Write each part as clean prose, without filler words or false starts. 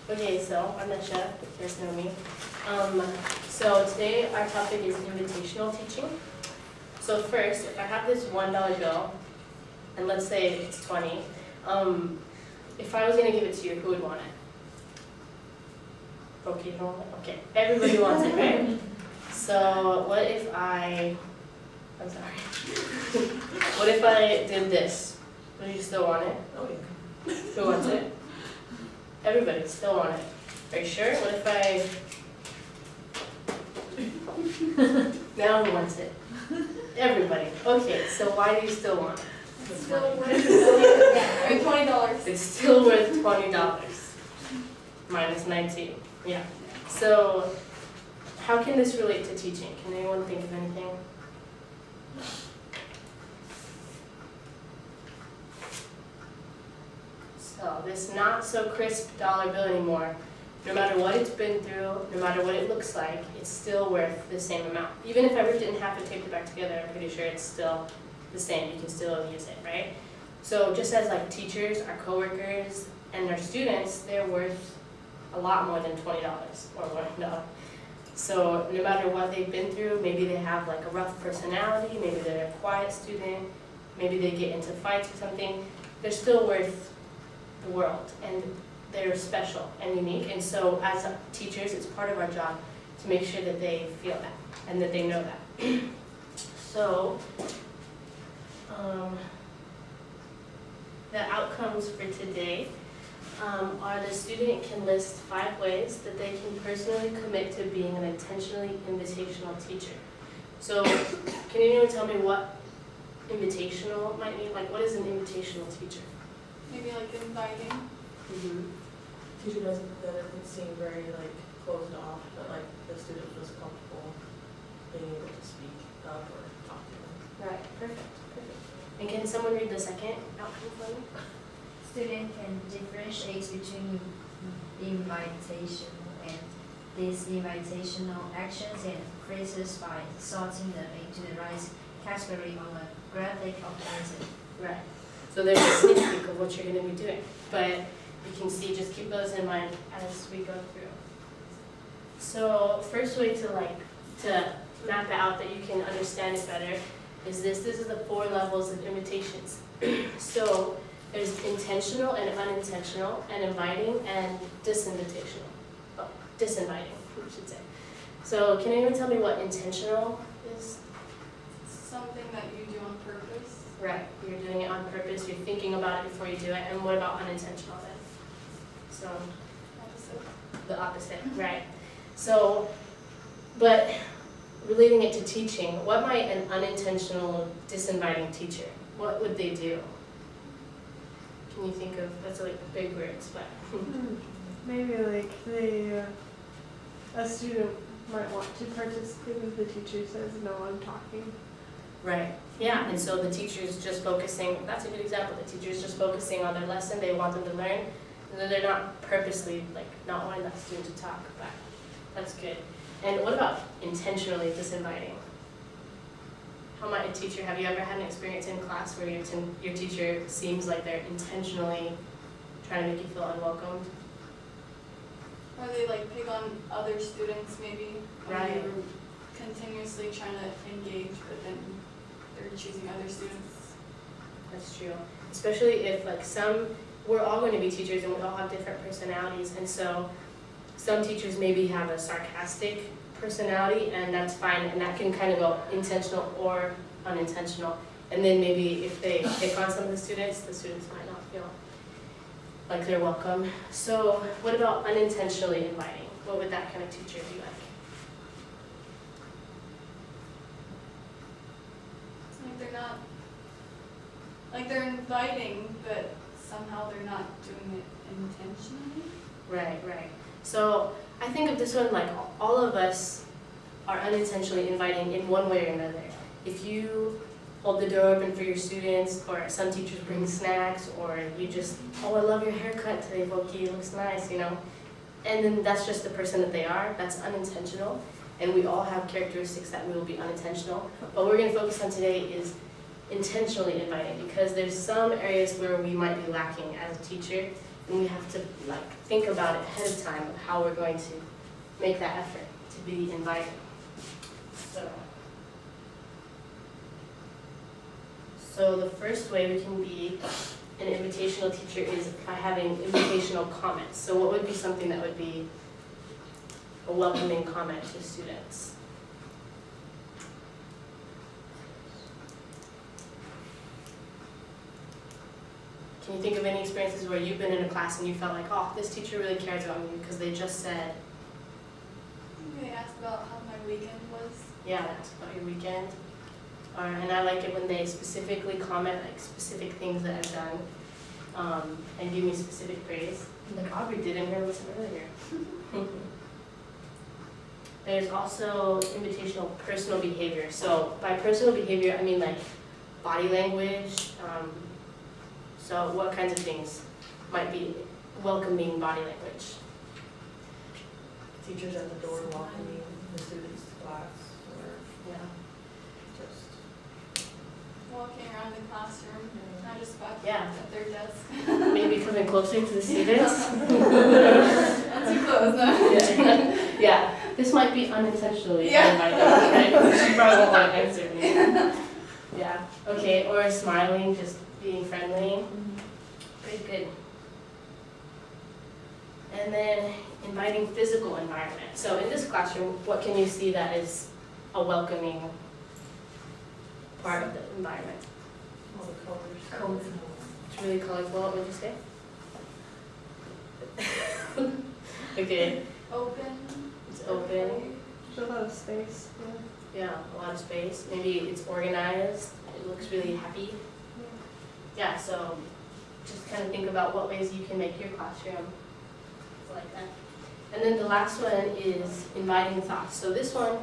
Okay, so I'm Nesha, you guys know me. So today our topic is invitational teaching. So first, if I have this $1 bill, and let's say it's 20, if I was going to give it to you, who would want it? Okay, okay, everybody wants it, right? So what if I'm sorry. What if I did this? Would you still want it? Oh, yeah. Who wants it? Everybody still want it. Are you sure? What if now who wants it? Everybody. Okay, so why do you still want it? It's Still money. worth $20. It's still worth $20. Minus 19. Yeah. So how can this relate to teaching? Can anyone think of anything? So this not so crisp dollar bill anymore, no matter what it's been through, no matter what it looks like, it's still worth the same amount. Even if I ripped it in half and taped it back together, I'm pretty sure it's still the same. You can still use it, right? So just as like teachers, our coworkers, and our students, they're worth a lot more than $20 or $1. So no matter what they've been through, maybe they have like a rough personality, maybe they're a quiet student, maybe they get into fights or something, they're still worth the world, and they're special and unique. And so as teachers, it's part of our job to make sure that they feel that and that they know that. So the outcomes for today are the student can list 5 ways that they can personally commit to being an intentionally invitational teacher. So can anyone tell me what invitational might mean? Like, what is an invitational teacher? Maybe like inviting. Teacher doesn't seem very like closed off, but like the student feels comfortable being able to speak up or talk to them. Right, perfect. And can someone read the second outcome for me? Student can differentiate between invitational and disinvitational actions and phrases by sorting them into the right category on a graphic alternative. Right. So there's a sneak peek of what you're going to be doing. But you can see, just keep those in mind as we go through. So first way to map it out that you can understand it better is this. This is the 4 levels of invitations. So there's intentional and unintentional, and inviting and disinvitational. Oh, disinviting, I should say. So can anyone tell me what intentional is? Something that you do on purpose. Right, you're doing it on purpose, you're thinking about it before you do it. And what about unintentional then? So Opposite. the opposite, right. So, but relating it to teaching, what might an unintentional disinviting teacher, what would they do? Can you think of, that's like big words, but. Maybe like a student might want to participate if the teacher says, no, I'm talking. Right, yeah, and so the teacher's just focusing, that's a good example, the teacher's just focusing on their lesson, they want them to learn, and then they're not purposely, like, not wanting that student to talk, but that's good. And what about intentionally disinviting? How might a teacher, have you ever had an experience in class where your teacher seems like they're intentionally trying to make you feel unwelcomed? Or they like pick on other students maybe. When Right. you're continuously trying to engage, but then they're choosing other students. That's true. Especially if we're all going to be teachers and we all have different personalities, and so some teachers maybe have a sarcastic personality, and that's fine, and that can kind of go intentional or unintentional. And then maybe if they pick on some of the students might not feel like they're welcome. So what about unintentionally inviting? What would that kind of teacher be like? It's like they're not, like they're inviting, but somehow they're not doing it intentionally. Right. So I think of this one like all of us are unintentionally inviting in one way or another. If you hold the door open for your students, or some teachers bring snacks, or you just, oh, I love your haircut today, Boki, it looks nice, and then that's just the person that they are, that's unintentional, and we all have characteristics that will be unintentional. But what we're going to focus on today is intentionally inviting, because there's some areas where we might be lacking as a teacher And we have to like think about it ahead of time of how we're going to make that effort to be inviting. So the first way we can be an invitational teacher is by having invitational comments. So what would be something that would be a welcoming comment to students? Can you think of any experiences where you've been in a class and you felt like, oh, this teacher really cares about me because they just said, They asked about how my weekend was. yeah, that's about your weekend. And I like it when they specifically comment like specific things that I've done and give me specific praise. Like Aubrey did in her lesson earlier. There's also invitational personal behavior. So by personal behavior, I mean like body language. So what kinds of things might be welcoming body language? Teachers at the door welcoming the students to class, or Yeah. just, Walking around the classroom, not just back Yeah. at their desk. Maybe coming closer to the students. Not too close, no. Yeah. Yeah. This might be unintentionally Yeah. inviting, right? She probably won't want to answer me. Yeah. Okay. Or smiling, just being friendly. Pretty good. And then inviting physical environment. So in this classroom, what can you see that is a welcoming part of the environment? all the colors. Colors. It's really colorful. What would you say? Okay. Open. It's open. There's a lot of space, yeah. Yeah, a lot of space. Maybe it's organized. It looks really happy. Yeah, so just kind of think about what ways you can make your classroom like that. And then the last one is inviting thoughts. So this one,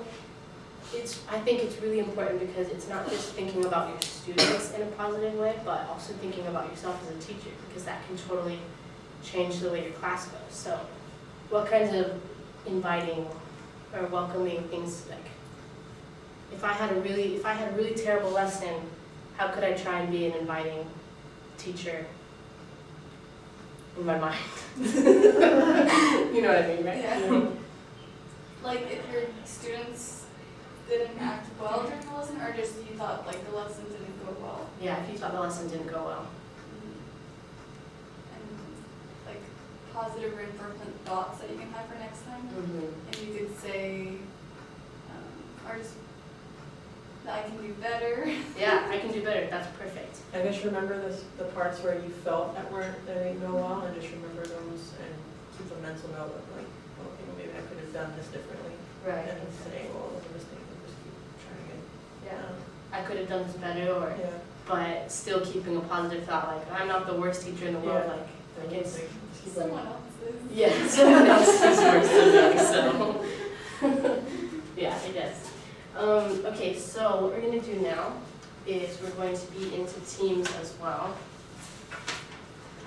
I think it's really important because it's not just thinking about your students in a positive way, but also thinking about yourself as a teacher, because that can totally change the way your class goes. So what kinds of inviting or welcoming things, like if I had a really terrible lesson, how could I try and be an inviting teacher in my mind? You know what I mean, right? Yeah. Like if your students didn't act well during the lesson, or just you thought like the lesson didn't go well. Yeah, if you thought the lesson didn't go well. And like positive reinforcement thoughts that you can have for next time. And you could say, or just that I can do better. Yeah, I can do better. That's perfect. I guess remember the parts where you felt that didn't go well, and just remember those and keep a mental note of like, okay, maybe I could have done this differently. Right. And say, well, it was a mistake, and just keep trying it. Yeah. I could have done this better, or Yeah. but still keeping a positive thought, like I'm not the worst teacher in the world. Yeah. Like I guess. Just keep going. Someone else's. Yeah, someone else is worse than me, so. Yeah, I guess. Okay, so what we're going to do now is we're going to be into teams as well.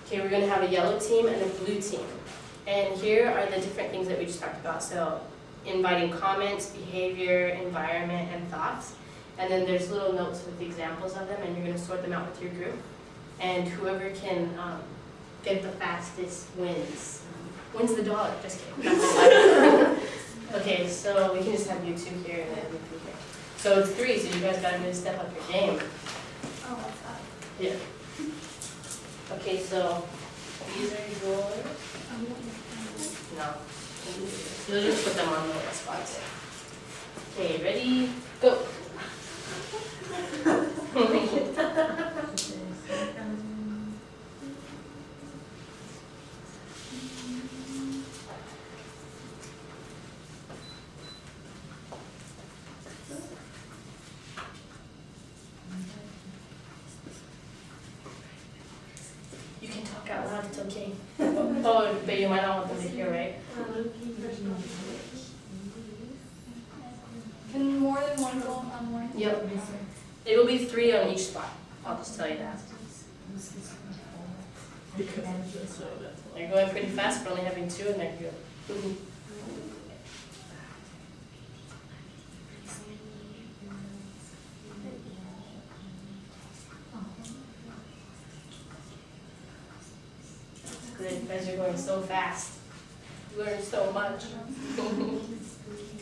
Okay, we're going to have a yellow team and a blue team. And here are the different things that we just talked about. So inviting comments, behavior, environment, and thoughts. And then there's little notes with examples of them, and you're going to sort them out with your group. And whoever can get the fastest wins. Wins the dollar, just kidding. Okay, so we can just have you two here and then you two here. So it's 3, so you guys gotta really step up your game. Oh, what's that? Yeah. Okay, so these are yours. No. So we'll just put them on the little spots. Okay, ready? Go. You can talk out loud, it's okay. Oh, but you might not want them to hear, right? Can more than one go on one? Yep. It will be 3 on each spot. I'll just tell you that. They're going pretty fast for only having 2 in their group. Good. guys are going so fast. You learned so much.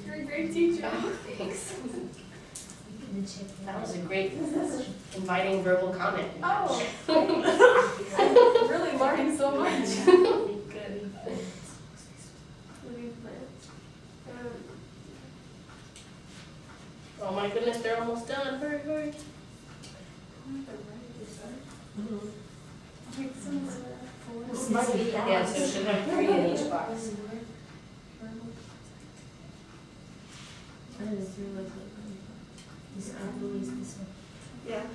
You're a great teacher. Thanks. That was a great inviting verbal comment. Oh, I'm really learning so much. Good. Oh my goodness, they're almost done. Hurry, hurry. Yeah, so it should have 3 in each box. I didn't realize that. This Havili is this one. Yeah.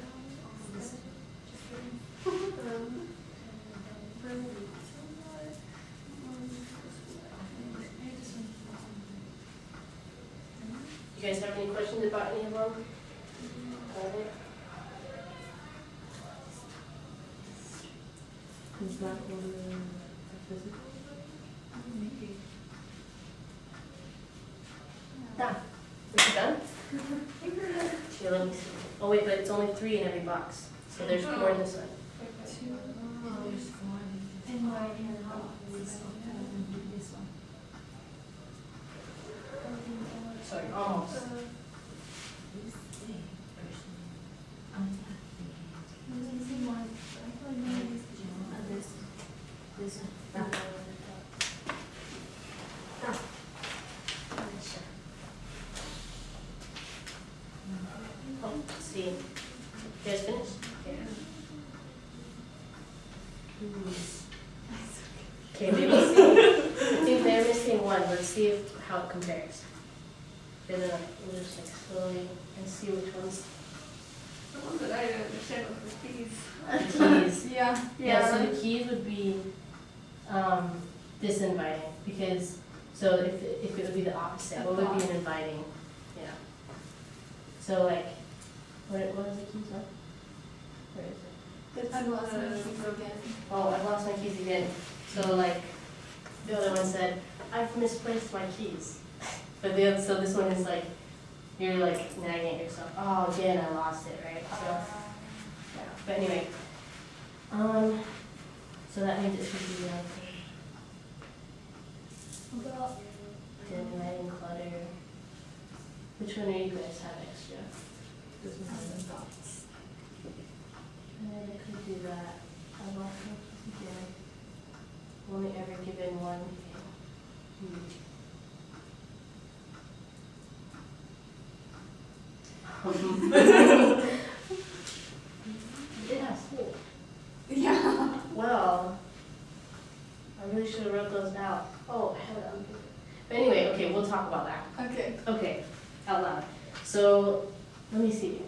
You guys have any questions about any of them? Is that one physical? Maybe. Done. Is it done? Here, let me see. Oh wait, but it's only 3 in every box. So there's more in this one. Sorry, almost. Oh, let's see. You guys finished? Yeah. Okay, maybe see. I think they're missing one. Let's see if how it compares. Then we'll just like slowly and see which ones. The one that I didn't understand was the keys. Keys. Yeah. Yeah, so the keys would be disinviting because so if it would be the opposite, what would be an inviting? Yeah. So like, what is the keys on? Where is it? I've lost my keys again. Oh, I lost my keys again. So like, the other one said, I've misplaced my keys. But the other, so this one is like, you're like nagging at yourself. Oh, again, I lost it, right? So, yeah. But anyway, so that means it should be like dim clutter. Which one do you guys have extra? This one has the dots. I could do that. I lost my keys again. Only ever given one. It has holes. Yeah. Well, I really should have wrote those out. Oh, I have it on paper. But anyway, okay, we'll talk about that. Okay. Okay, out loud. So, let me see.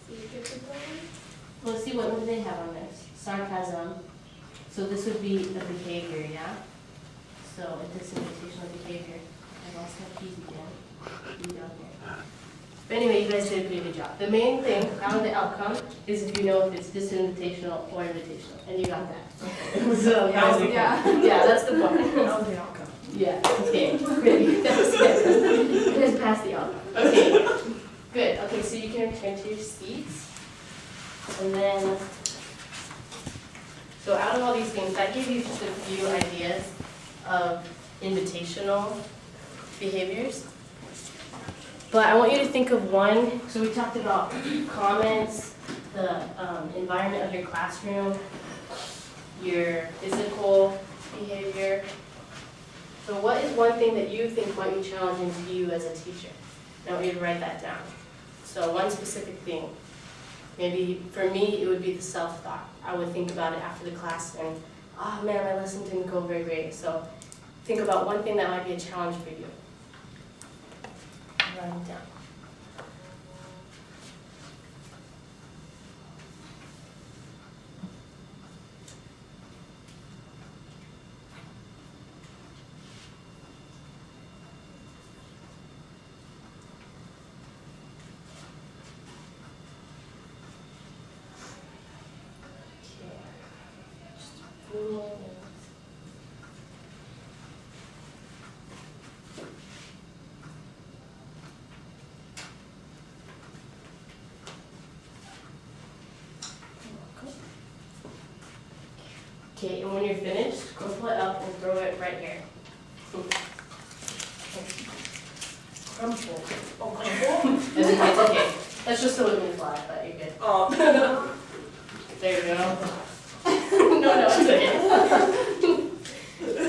So you get the going? Let's see, what do they have on this? Sarcasm. So this would be a behavior, yeah? So a disinvitational behavior. I lost my keys again. Be down here. But anyway, you guys did a pretty good job. The main thing out of the outcome is if you know if it's disinvitational or invitational, and you got that. So that was the point. Yeah, that's the point. That was the outcome. Yeah, okay, great. That was good. You guys passed the outcome. Okay, good. Okay, so you can return to your seats. And then, so out of all these things, that gave you just a few ideas of invitational behaviors. But I want you to think of one. So we talked about comments, the environment of your classroom, your physical behavior. So what is one thing that you think might be challenging to you as a teacher? I want you to write that down. So one specific thing. Maybe for me, it would be the self-thought. I would think about it after the class and, oh man, my lesson didn't go very great. So think about one thing that might be a challenge for you. Write it down. Okay, and when you're finished, crumple it up and throw it right here. Crumple. Oh, crumple? It's okay. That's just a living fly, but you're good. Oh. There you go. No, it's okay.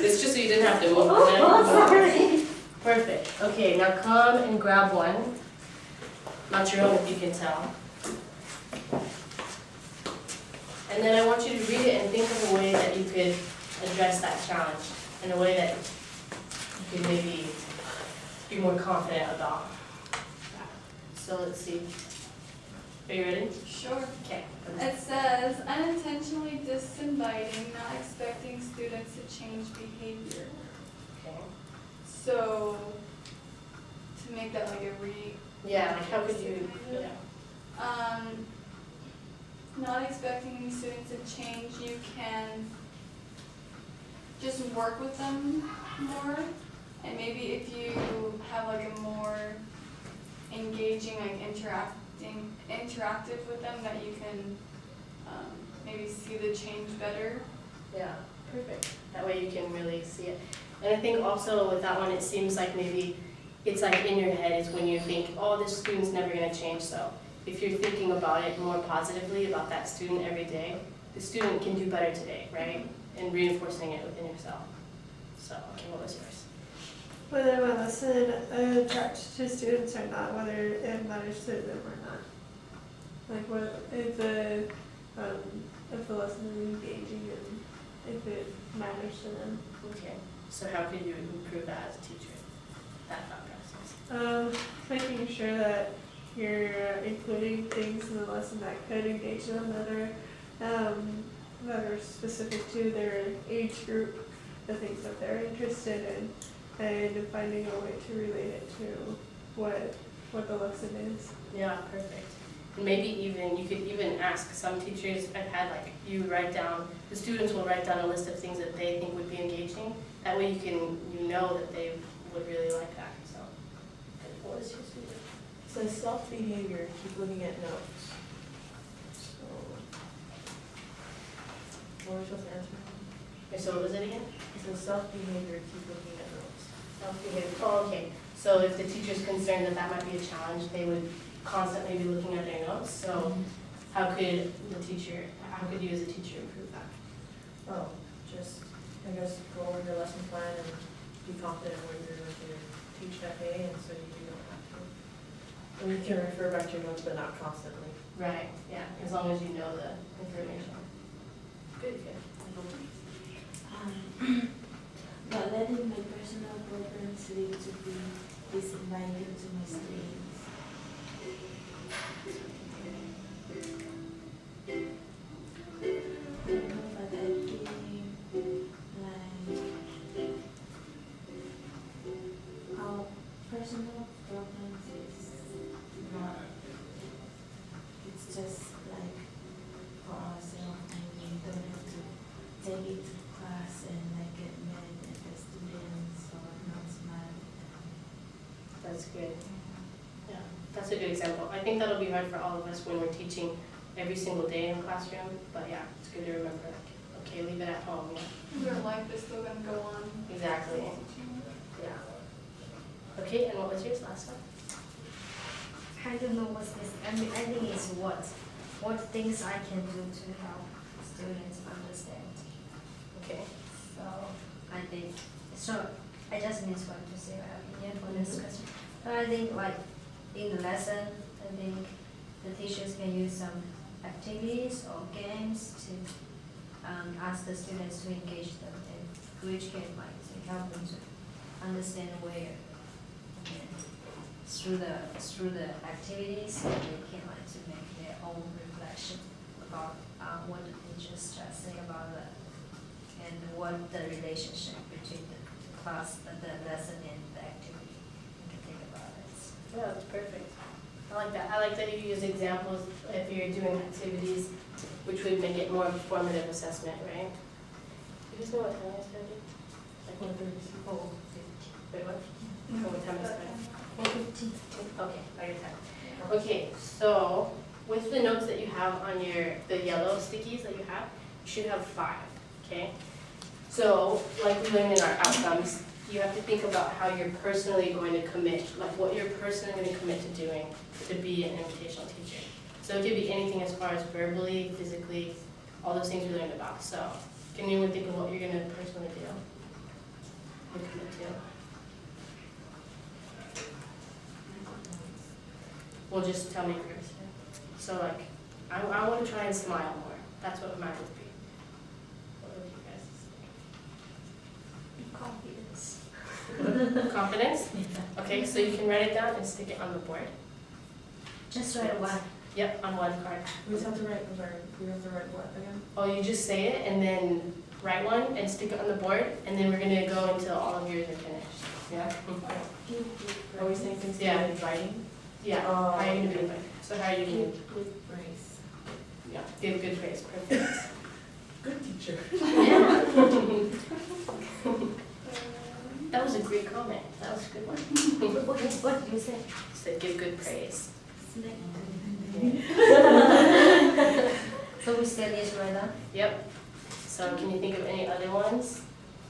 It's just so you didn't have to move it. Sorry. Perfect. Okay, now come and grab one. Not your own if you can tell. And then I want you to read it and think of a way that you could address that challenge in a way that you could maybe be more confident about. So let's see. Are you ready? Sure. Okay. It says, unintentionally disinviting, not expecting students to change behavior. Okay. So, to make that like a Yeah, like how could you, not expecting any students to change, you can just work with them more. And maybe if you have like a more engaging, like interactive with them, that you can maybe see the change better. Yeah, perfect. That way you can really see it. And I think also with that one, it seems like maybe it's like in your head is when you think, oh, this student's never gonna change. So if you're thinking about it more positively about that student every day, the student can do better today, right? And reinforcing it within yourself. So, okay, what was yours? Whether my lesson attracts to students or not, whether it matters to them or not. Like what if the lesson is engaging and if it matters to them. Okay, so how could you improve that as a teacher, that thought process? Making sure that you're including things in the lesson that could engage them that are specific to their age group, the things that they're interested in, and finding a way to relate it to what the lesson is. Yeah, perfect. And maybe even, you could even ask some teachers, I've had like, you write down, the students will write down a list of things that they think would be engaging. That way you know that they would really like that, so. What was your student? It says self-behavior, keep looking at notes. So, what are we supposed to answer? Okay, so what was it again? It says self-behavior, keep looking at notes. Self-behavior. Oh, okay. So if the teacher's concerned that that might be a challenge, they would constantly be looking at their notes. So how could you as a teacher improve that? Oh, just, I guess, go over your lesson plan and be confident in what you're going to teach that day, and so you don't have to. And you can refer back to your notes, but not constantly. Right, yeah, as long as you know the information. Good. Not letting my personal preference lead to be disinvited to my students. But I think like our personal preference is not, it's just like for ourselves, and we don't have to take it to class and like get mad at the students or not smile at them. That's good. Yeah, that's a good example. I think that'll be hard for all of us when we're teaching every single day in the classroom, but yeah, it's good to remember, like, okay, leave it at home, yeah. Your life is still gonna go on. Exactly, yeah. Okay, and what was yours last one? I don't know what's this. I think it's what things I can do to help students understand. Okay. So I think I just need to say my opinion for this question. So I think like in the lesson, I think the teachers can use some activities or games to ask the students to engage them, and which can like to help them to understand where through the activities they can like to make their own reflection about what the teachers just say about that, and what the relationship between the class, the lesson and the activity. You can think about it. Yeah, that's perfect. I like that. I like that you use examples if you're doing activities, which would make it more of a formative assessment, right? Do you guys know what time I started? Like 1:30. Oh, wait, what? Oh, what time I started? 1:15. Okay, I got time. Okay, so with the notes that you have on the yellow stickies that you should have 5. okay? So, like we learned in our outcomes, you have to think about how you're personally going to commit, like what you're personally going to commit to doing to be an invitational teacher. So it could be anything as far as verbally, physically, all those things we learned about. So, can anyone think of what you're going to personally do? Or commit to? Well, just tell me first. So like, I want to try and smile more. That's what mine would be. What would you guys Confidence. say? Confidence? Okay, so you can write it down and stick it on the board. Just write one. Yep, on one card. We just have to write, I'm sorry, we have to write what again? Oh, you just say it and then write one and stick it on the board, and then we're gonna go until all of yours are finished. Yeah? Are we saying things Yeah. in writing? Yeah, how are you gonna do it? So how are you gonna, Good praise. yeah, give good praise, perfect. Good teacher. That was a great comment. That was a good one. What did you say? Said give good praise. So we said this right now? Yep. So can you think of any other ones?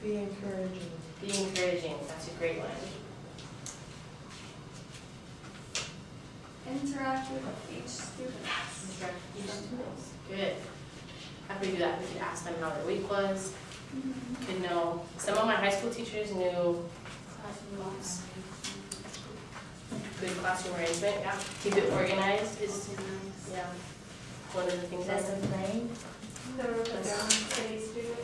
Be encouraging. Be encouraging, that's a great one. Interact with each student. Instruct each student. Good. After we do that, we could ask them how their week was. Could know, some of my high school teachers knew good classroom arrangement, yeah. Keep it organized is, yeah, one of the things. Lesson plan. Never put down any student,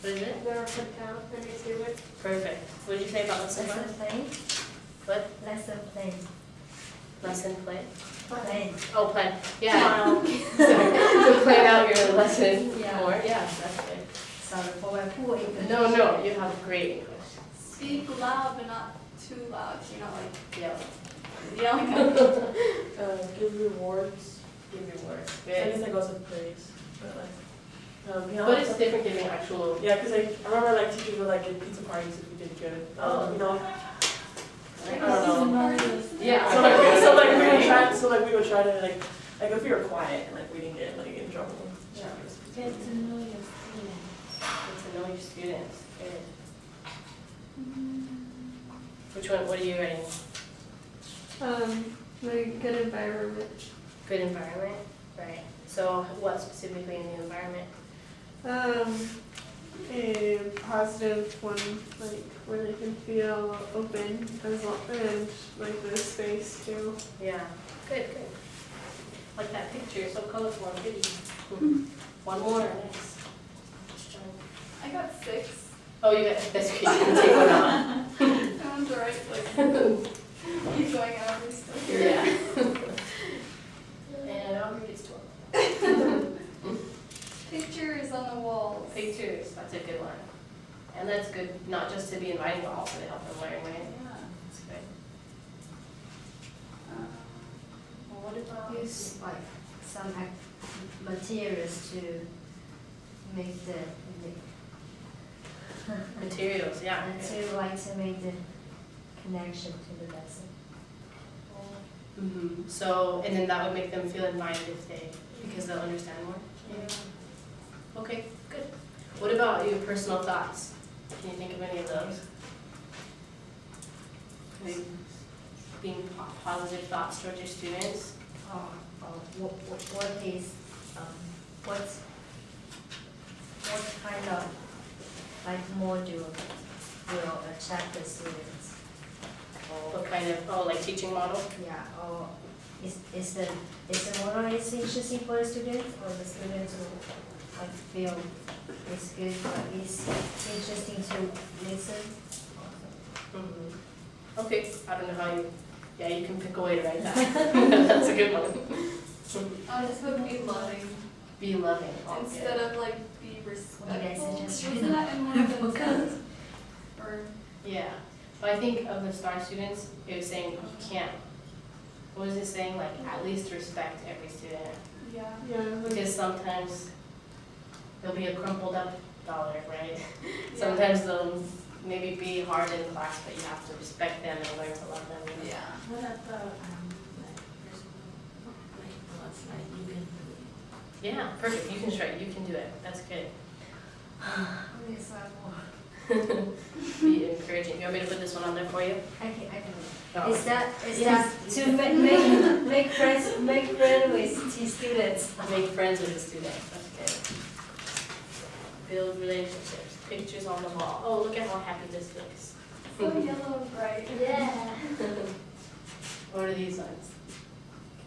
What is it? never put down any student. Perfect. What did you say about lesson plan? Lesson plan. What? Lesson plan. Lesson plan? Plan. Oh, plan, yeah. To plan out your lesson Yeah. more, yeah, that's good. Sorry for my poor English. No, you have great English. Speak loud but not too loud, so you're not like Yeah, yelling at Give rewards. give your word. I Good. guess that goes with praise, but like, you know. But it's different giving actual, Yeah, because like, I remember like teachers would like give pizza parties if we did good. Oh. You know? I don't know. Yeah. So like we would try to like if we were quiet and like we didn't get like in trouble. Yeah. Get to know your students. Get to know your students. Good. Which one, what are you writing? Like good environment. Good environment, right. So what specifically in the environment? A positive one, like where they can feel open as well, and like the space too. Yeah, good. Like that picture, so colorful and pretty. One more, nice. I got 6. Oh, you got, that's great, you can take one out. That one's alright, like, keep going out, we're still here. Yeah. And I'll read this to Pictures on the walls. Pictures, that's a good one. And that's good, not just to be inviting, but also to help them learn, right? Yeah. That's good. Um, Well, what about? Use like some materials to make the Materials, yeah. and to like to make the connection to the lesson. So, and then that would make them feel invited if they, because they'll understand more? Okay, good. What about your personal thoughts? Can you think of any of those? Maybe being positive thoughts towards your students? What is what kind of like module will attract the students? What kind of, like teaching model? Yeah, or is the model is interesting for the students, or the students will like feel it's good, but it's interesting to listen? Okay, I don't know how you, yeah, you can pick a way to write that. That's a good one. I'll just put be loving Be loving. instead of like be you guys respectful. suggest Isn't that in one of the Okay. tests? Or Yeah, but I think of the STAR students, it was saying you can't, what was it saying, like at least respect every student? yeah. Yeah, like, Because sometimes there'll be a crumpled up dollar, right? Sometimes they'll maybe be hard in class, but you have to respect them and learn to love them. Yeah. What about like personal, like thoughts like you can do it? Yeah, perfect, you can try, you can do it, that's good. Only a sophomore. Be encouraging. You want me to put this one on there for you? I can. Oh. Is that to make friends with teen students? Make friends with the students. That's good. Build relationships. Pictures on the wall. Oh, look at how happy this looks. So yellow and bright. Yeah. What are these ones?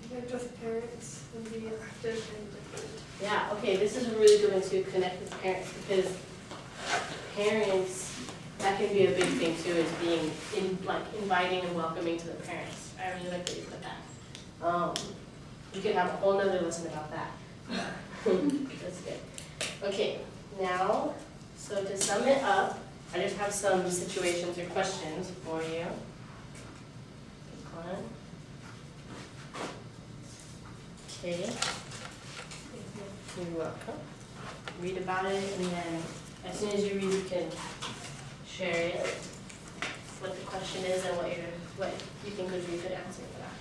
Connect with parents and be active and different. Yeah, okay, this is a really good one to connect with parents because parents, that can be a big thing too, is being inviting and welcoming to the parents. I really like that you put that. You could have a whole nother lesson about that. That's good. Okay, now, so to sum it up, I just have some situations or questions for you. Pick one. Okay. You're welcome. Read about it, and then as soon as you read, you can share it, what the question is and what you think would be a good answer for that.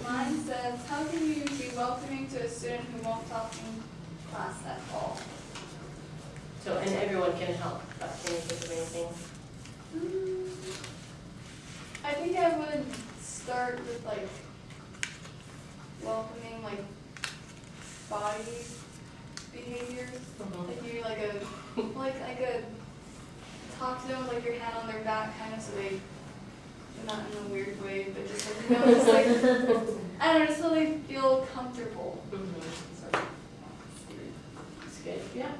Mine says, how can you be welcoming to a student who won't talk in class at all? So, and everyone can help, but can you think of anything? I think I would start with welcoming body behavior. Like maybe like a talk to them with your hand on their back kind of so they, not in a weird way, but just just I don't know, just so they feel comfortable. That's good, yeah.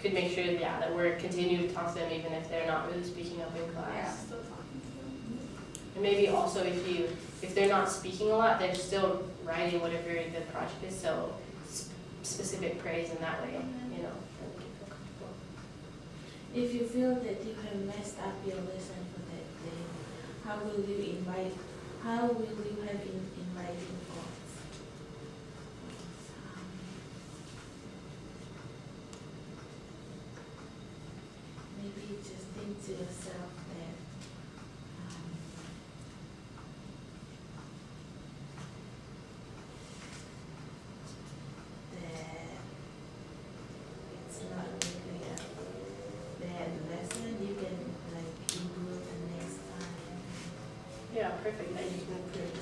Could make sure, that we're continuing to talk to them even if they're not really speaking up in Yeah, class. still talking to them. And maybe also if they're not speaking a lot, they're still writing whatever the project is, so specific praise in that way, then we can feel comfortable. If you feel that you have messed up your lesson for that day, how will you have inviting thoughts? Maybe just think to yourself that it's not really a bad lesson. You can improve the next time. Yeah, perfect, then you can improve.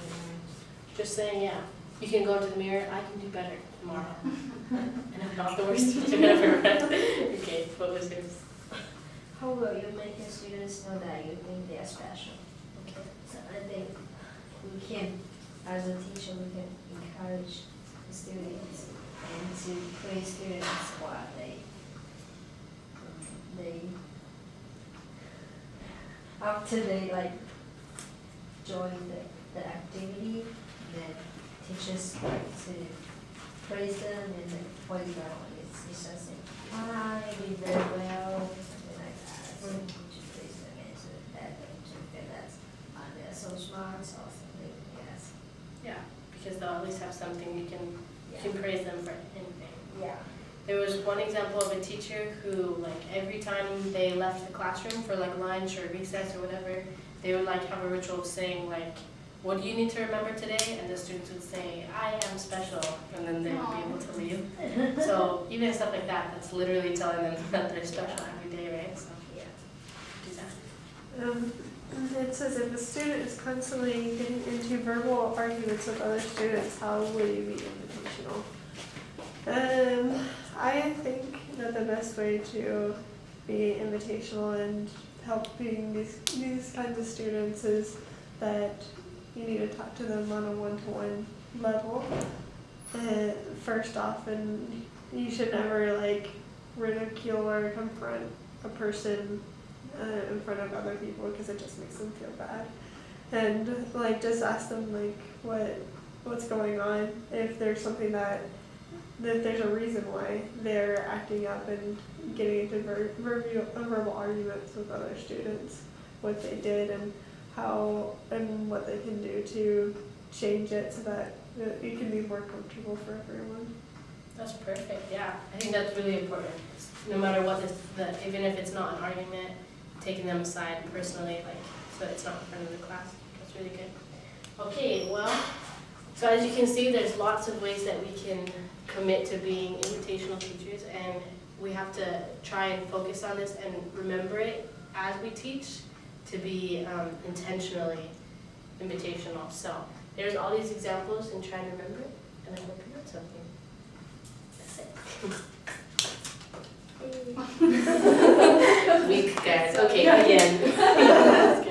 Just saying, you can go to the mirror, I can do better tomorrow. And I'm not the worst teacher ever, right? Okay, what was yours? How will you make your students know that you think they are special? Okay. So I think we can, as a teacher, we can encourage the students and to praise students while they after they join the activity, then teachers to praise them and point them out. It's just saying, hi, you did very well, something like that. So teacher praise them and so that they to feel that they're so smart or something, yes. Yeah, because they'll at least have something you can Yeah. praise them for anything. Yeah. There was one example of a teacher who, every time they left the classroom for lunch or recess or whatever, they would have a ritual of saying what do you need to remember today? And the students would say, I am special, and then they would be able to leave. So even stuff like that, that's literally telling them that they're special every day, right? So Yeah. do that. It says if a student is constantly getting into verbal arguments with other students, how will you be invitational? I think that the best way to be invitational and helping these kinds of students is that you need to talk to them on a one-to-one level. First off, and you should never ridicule or confront a person in front of other people because it just makes them feel bad. And just ask them what's going on, if there's something that there's a reason why they're acting up and getting into verbal arguments with other students, what they did and how and what they can do to change it so that it can be more comfortable for everyone. That's perfect, yeah. I think that's really important. No matter what, even if it's not an argument, taking them aside personally, so it's not in front of the class. That's really good. Okay, well, So as you can see, there's lots of ways that we can commit to being invitational teachers, and we have to try and focus on this and remember it as we teach to be intentionally invitational. So there's all these examples and try and remember it, and I hope you learned something. That's it. Weak guys. Okay, again.